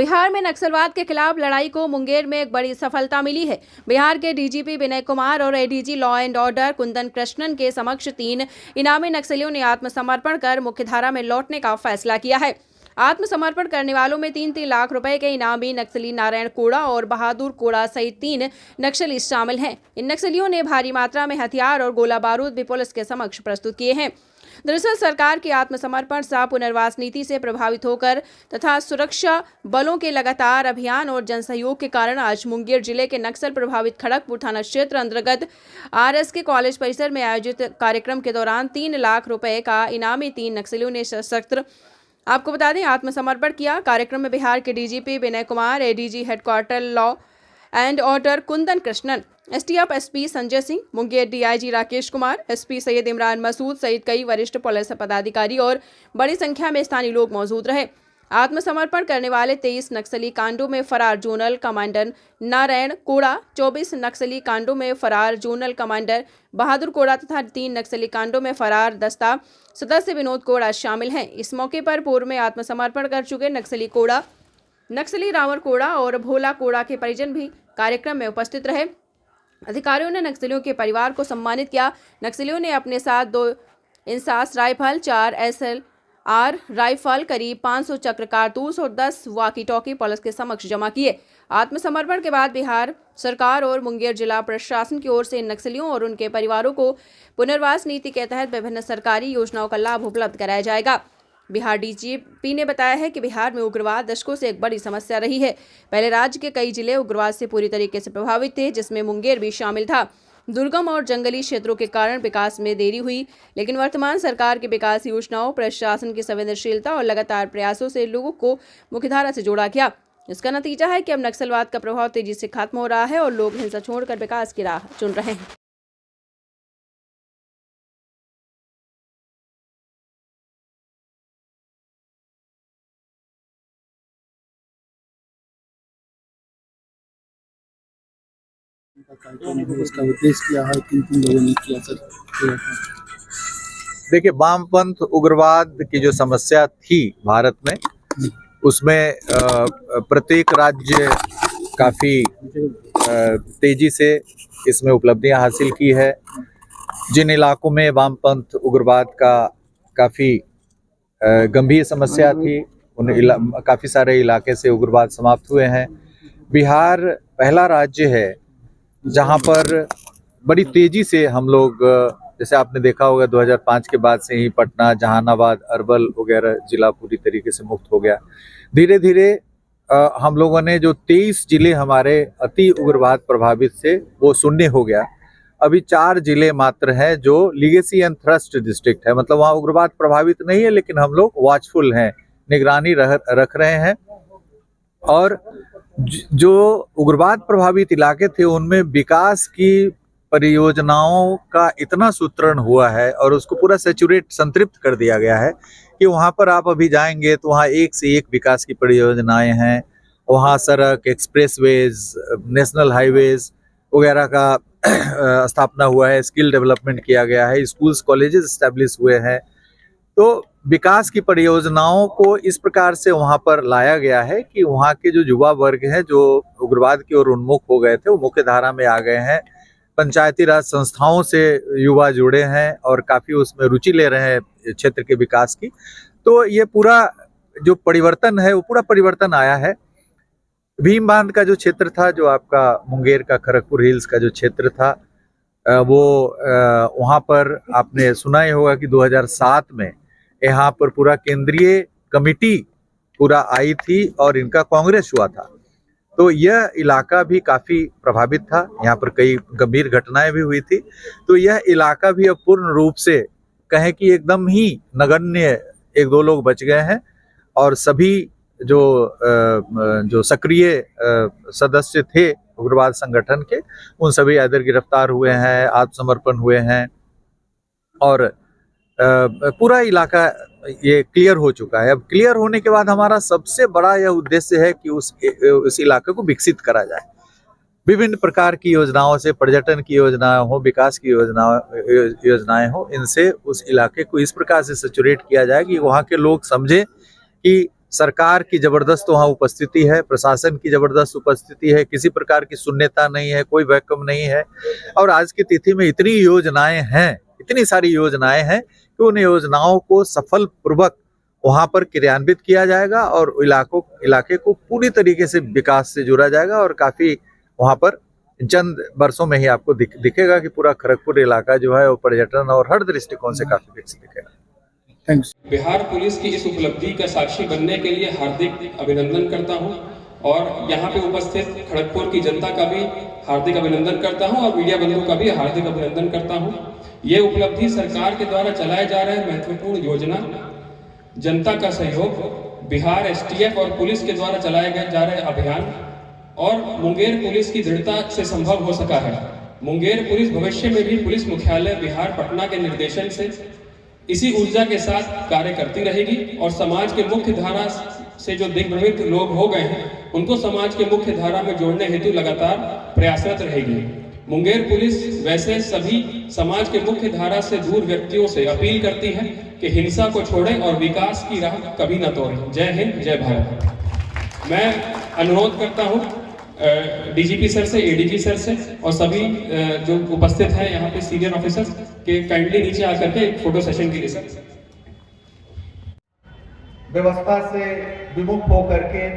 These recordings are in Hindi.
बिहार में नक्सलवाद के खिलाफ लड़ाई को मुंगेर में एक बड़ी सफलता मिली है। बिहार के डीजीपी विनय कुमार और ADG law and order Kundan Krishnan के समक्ष 3 इनामी नक्सलियों ने आत्मसमर्पण कर मुख्यधारा में लौटने का फैसला किया है। आत्मसमर्पण करने वालों में 3-3 लाख रुपए के इनामी नक्सली नारायण कोड़ा और बहादुर कोड़ा सहित 3 नक्सली शामिल हैं। इन नक्सलियों ने भारी मात्रा में हथियार और गोला बारूद भी पुलिस के समक्ष प्रस्तुत किए हैं। दरअसल सरकार की आत्मसमर्पण सह पुनर्वास नीति से प्रभावित होकर तथा सुरक्षा बलों के लगातार अभियान और जनसहयोग के कारण आज मुंगेर जिले के नक्सल प्रभावित खड़गपुर थाना क्षेत्र अंतर्गत आरएसके कॉलेज परिसर में आयोजित कार्यक्रम के दौरान 3 लाख रुपए का इनामी 3 नक्सलियों ने सशस्त्र आपको बता दें आत्मसमर्पण किया। कार्यक्रम में बिहार के DGP Vinay Kumar, ADG headquarter law and order Kundan Krishnan, STF SP Sanjay Singh, Munger DIG Rakesh Kumar, SP Syed Imran Masood सहित कई वरिष्ठ पुलिस पदाधिकारी और बड़ी संख्या में स्थानीय लोग मौजूद रहे। आत्मसमर्पण करने वाले 23 नक्सली कांडों में फरार जोनल कमांडर नारायण कोड़ा, 24 नक्सली कांडों में फरार जोनल कमांडर बहादुर कोड़ा तथा 3 नक्सली कांडों में फरार दस्ता सदस्य विनोद कोड़ा शामिल हैं। इस मौके पर पूर्व में आत्मसमर्पण कर चुके नक्सली रावण कोड़ा और भोला कोड़ा के परिजन भी कार्यक्रम में उपस्थित रहे। अधिकारियों ने नक्सलियों के परिवार को सम्मानित किया। नक्सलियों ने अपने साथ 2 इंसास राइफल, 4 SLR राइफल, करीब 500 चक्र कारतूस और 10 वाकी टॉकी पुलिस के समक्ष जमा किए। आत्मसमर्पण के बाद बिहार सरकार और मुंगेर जिला प्रशासन की ओर से इन नक्सलियों और उनके परिवारों को पुनर्वास नीति के तहत विभिन्न सरकारी योजनाओं का लाभ उपलब्ध कराया जाएगा। बिहार डीजीपी ने बताया है कि बिहार में उग्रवाद दशकों से एक बड़ी समस्या रही है। पहले राज्य के कई जिले उग्रवाद से पूरी तरीके से प्रभावित थे, जिसमें मुंगेर भी शामिल था। दुर्गम और जंगली क्षेत्रों के कारण विकास में देरी हुई, लेकिन वर्तमान सरकार की विकास योजनाओं, प्रशासन की संवेदनशीलता और लगातार प्रयासों से लोगों को मुख्यधारा से जोड़ा गया। इसका नतीजा है कि अब नक्सलवाद का प्रभाव तेजी से खत्म हो रहा है और लोग हिंसा छोड़कर विकास की राह चुन रहे हैं। उसका उद्देश्य क्या है, किन लोगों ने किया सर? देखिए, वामपंथ उग्रवाद की जो समस्या थी भारत में, उसमें प्रत्येक राज्य काफी तेजी से इसमें उपलब्धियां हासिल की है। जिन इलाकों में वामपंथ उग्रवाद का काफी गंभीर समस्या थी, उन काफी सारे इलाके से उग्रवाद समाप्त हुए हैं। बिहार पहला राज्य है जहां पर बड़ी तेजी से हम लोग, जैसे आपने देखा होगा 2005 के बाद से ही पटना, जहानाबाद, अरवल वगैरह जिला पूरी तरीके से मुक्त हो गया। धीरे धीरे हम लोगों ने जो 23 जिले हमारे अति उग्रवाद प्रभावित से वो शून्य हो गया। अभी 4 जिले मात्र हैं जो लीगेसी एंड थ्रस्ट डिस्ट्रिक्ट है, मतलब वहाँ उग्रवाद प्रभावित नहीं है, लेकिन हम लोग वॉचफुल हैं, निगरानी रख रहे हैं। और जो उग्रवाद प्रभावित इलाके थे उनमें विकास की परियोजनाओं का इतना सूत्रण हुआ है और उसको पूरा संतृप्त कर दिया गया है कि वहाँ पर आप अभी जाएंगे तो वहाँ एक से एक विकास की परियोजनाएं हैं। वहाँ सड़क, एक्सप्रेसवेज, नेशनल हाईवेज वगैरह का स्थापना हुआ है, स्किल डेवलपमेंट किया गया है, स्कूल्स कॉलेजेस एस्टेब्लिश हुए हैं। तो विकास की परियोजनाओं को इस प्रकार से वहां पर लाया गया है कि वहां के जो युवा वर्ग हैं जो उग्रवाद की ओर उन्मुख हो गए थे वो मुख्य धारा में आ गए हैं। पंचायती राज संस्थाओं से युवा जुड़े हैं और काफी उसमें रुचि ले रहे हैं क्षेत्र के विकास की। तो ये पूरा जो परिवर्तन है वो पूरा परिवर्तन आया है। भीम बांध का जो क्षेत्र था, जो आपका मुंगेर का खड़गपुर हिल्स का जो क्षेत्र था, वो वहाँ पर आपने सुना ही होगा कि 2007 में यहाँ पर पूरा केंद्रीय कमिटी पूरा आई थी और इनका कांग्रेस हुआ था। तो यह इलाका भी काफी प्रभावित था, यहाँ पर कई गंभीर घटनाएं भी हुई थी। तो यह इलाका भी अब पूर्ण रूप से कहें कि एकदम ही नगण्य 1-2 लोग बच गए हैं और सभी जो सक्रिय सदस्य थे उग्रवाद संगठन के, उन सभी इधर गिरफ्तार हुए हैं, आत्मसमर्पण हुए हैं और पूरा इलाका ये क्लियर हो चुका है। अब क्लियर होने के बाद हमारा सबसे बड़ा यह उद्देश्य है कि उस इलाके को विकसित करा जाए। विभिन्न प्रकार की योजनाओं से, पर्यटन की योजनाएं हो, विकास की योजनाएं हो, इनसे उस इलाके को इस प्रकार से सैचुरेट किया जाए कि वहाँ के लोग समझे कि सरकार की जबरदस्त वहाँ उपस्थिति है, प्रशासन की जबरदस्त उपस्थिति है, किसी प्रकार की शून्यता नहीं है, कोई वैक्यूम नहीं है। और आज की तिथि में इतनी योजनाएं हैं, इतनी सारी योजनाएं हैं कि उन योजनाओं को सफल पूर्वक वहाँ पर क्रियान्वित किया जाएगा और इलाके को पूरी तरीके से विकास से जोड़ा जाएगा और काफी वहाँ पर चंद वर्षों में ही आपको दिखेगा कि पूरा खड़गपुर इलाका जो है वो पर्यटन और हर दृष्टिकोण से काफी विकसित दिखेगा। थैंक्स। बिहार पुलिस की इस उपलब्धि का साक्षी बनने के लिए हार्दिक अभिनंदन करता हूं और यहाँ पे उपस्थित खड़गपुर की जनता का भी हार्दिक अभिनंदन करता हूं और मीडिया बंधुओं का भी हार्दिक अभिनंदन करता हूं। ये उपलब्धि सरकार के द्वारा चलाए जा रहे महत्वपूर्ण योजना, जनता का सहयोग, बिहार एसटीएफ और पुलिस के द्वारा चलाए जा रहे अभियान और मुंगेर पुलिस की दृढ़ता से संभव हो सका है। मुंगेर पुलिस भविष्य में भी पुलिस मुख्यालय बिहार पटना के निर्देशन से इसी ऊर्जा के साथ कार्य करती रहेगी और समाज के मुख्य धारा से जो दिग्भ्रमित लोग हो गए हैं उनको समाज के मुख्य धारा में जोड़ने हेतु लगातार प्रयासरत रहेगी। मुंगेर पुलिस वैसे सभी समाज के मुख्य धारा से दूर व्यक्तियों से अपील करती है कि हिंसा को छोड़ें और विकास की राह कभी न तोड़ें। जय हिंद, जय भारत। मैं अनुरोध करता हूं डीजीपी सर से, एडीजी सर से और सभी जो उपस्थित हैं यहाँ पे सीनियर ऑफिसर्स के काइंडली नीचे आकर के एक फोटो सेशन के लिए सर व्यवस्था से विमुख होकर के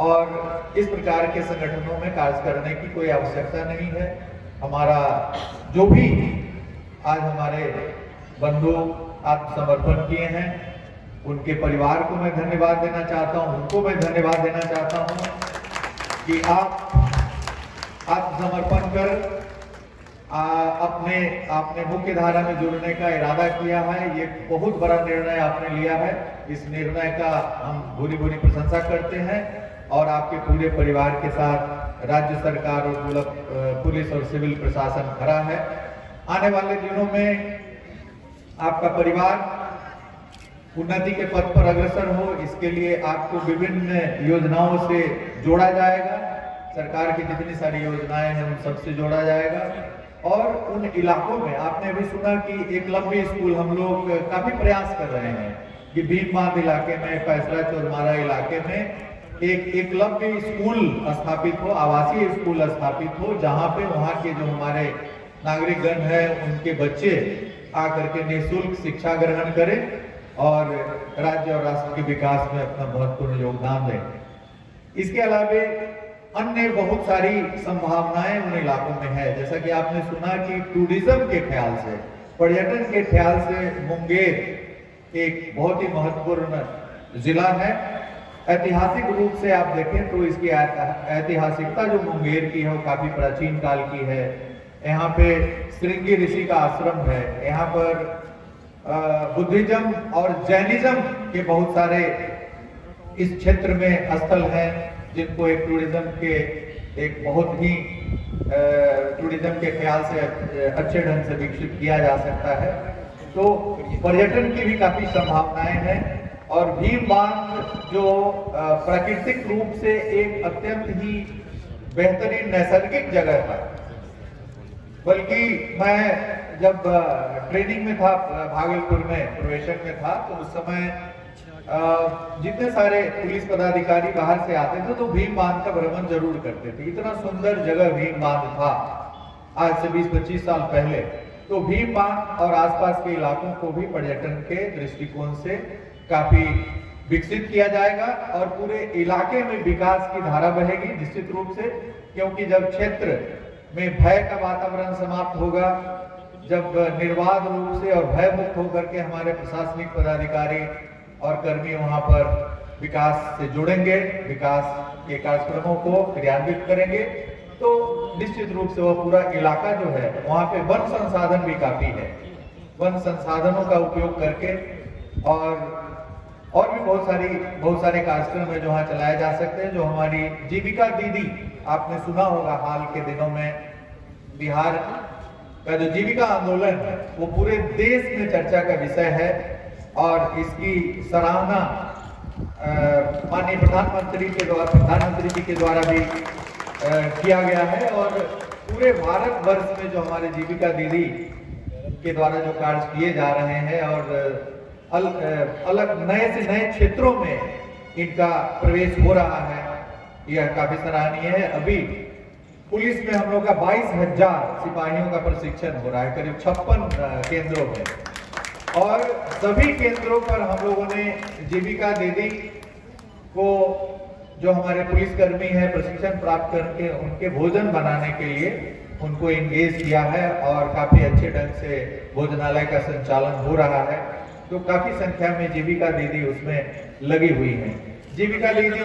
और इस प्रकार के संगठनों में कार्य करने की कोई आवश्यकता नहीं है। हमारा जो भी आज हमारे बंधु आत्मसमर्पण किए हैं उनके परिवार को मैं धन्यवाद देना चाहता हूं, उनको मैं धन्यवाद देना चाहता हूं कि आप आत्मसमर्पण कर आपने मुख्य धारा में जुड़ने का इरादा किया है। ये बहुत बड़ा निर्णय आपने लिया है। इस निर्णय का हम भूरी भूरी प्रशंसा करते हैं और आपके पूरे परिवार के साथ राज्य सरकार और पुलिस और सिविल प्रशासन खड़ा है। आने वाले दिनों में आपका परिवार उन्नति के पथ पर अग्रसर हो, इसके लिए आपको विभिन्न योजनाओं से जोड़ा जाएगा। सरकार की जितनी सारी योजनाएं हैं उन सबसे जोड़ा जाएगा और उन इलाकों में आपने भी सुना कि एकलव्य स्कूल हम लोग काफी प्रयास कर रहे हैं कि भीमबांध इलाके में, पैसरा चौरमारा इलाके में एक एकलव्य स्कूल स्थापित हो, आवासीय स्कूल स्थापित हो, जहां पे वहां के जो हमारे नागरिकगण है उनके बच्चे आकर के निःशुल्क शिक्षा ग्रहण करें और राज्य और राष्ट्र के विकास में अपना महत्वपूर्ण योगदान दें। इसके अलावा अन्य बहुत सारी संभावनाएं उन इलाकों में है। जैसा कि आपने सुना कि टूरिज्म के ख्याल से, पर्यटन के ख्याल से मुंगेर एक बहुत ही महत्वपूर्ण जिला है। ऐतिहासिक रूप से आप देखें तो इसकी ऐतिहासिकता जो मुंगेर की है वो काफी प्राचीन काल की है। यहाँ पे श्रृंगी ऋषि का आश्रम है। यहाँ पर बुद्धिज्म और जैनिज्म के बहुत सारे इस क्षेत्र में स्थल हैं जिनको एक टूरिज्म के एक बहुत ही टूरिज्म के ख्याल से अच्छे ढंग से विकसित किया जा सकता है। तो पर्यटन की भी काफी संभावनाएं हैं और भीमबांध जो प्राकृतिक रूप से एक अत्यंत ही बेहतरीन नैसर्गिक जगह है। बल्कि मैं जब ट्रेनिंग में था भागलपुर में, प्रोबेशन में था, तो उस समय जितने सारे पुलिस पदाधिकारी बाहर से आते थे तो भीम बांध का भ्रमण जरूर करते थे। इतना सुंदर जगह भीम बांध था आज से 20-25 साल पहले। तो भीम बांध और आसपास के इलाकों को भी पर्यटन के दृष्टिकोण से काफी विकसित किया जाएगा और पूरे इलाके में विकास की धारा बहेगी निश्चित रूप से, क्योंकि जब क्षेत्र में भय का वातावरण समाप्त होगा, जब निर्बाध रूप से और भय मुक्त होकर के हमारे प्रशासनिक पदाधिकारी और कर्मी वहां पर विकास से जुड़ेंगे, विकास के कार्यक्रमों को क्रियान्वित करेंगे, तो निश्चित रूप से वह पूरा इलाका जो है वहां पे वन संसाधन भी काफी है। वन संसाधनों का उपयोग करके और भी बहुत सारे कार्यक्रम है जो वहाँ चलाए जा सकते हैं। जो हमारी जीविका दीदी, आपने सुना होगा हाल के दिनों में बिहार का जो जीविका आंदोलन है वो पूरे देश में चर्चा का विषय है और इसकी सराहना माननीय प्रधानमंत्री जी के द्वारा भी किया गया है और पूरे भारतवर्ष में जो हमारे जीविका दीदी के द्वारा जो कार्य किए जा रहे हैं और अलग नए से नए क्षेत्रों में इनका प्रवेश हो रहा है, यह काफी सराहनीय है। अभी पुलिस में हम लोग का 22,000 सिपाहियों का प्रशिक्षण हो रहा है करीब 56 केंद्रों में, और सभी केंद्रों पर हम लोगों ने जीविका दीदी को, जो हमारे पुलिसकर्मी हैं, प्रशिक्षण प्राप्त करके उनके भोजन बनाने के लिए उनको एंगेज किया है और काफी अच्छे ढंग से भोजनालय का संचालन हो रहा है। तो काफी संख्या में जीविका दीदी उसमें लगी हुई हैं। जीविका दीदी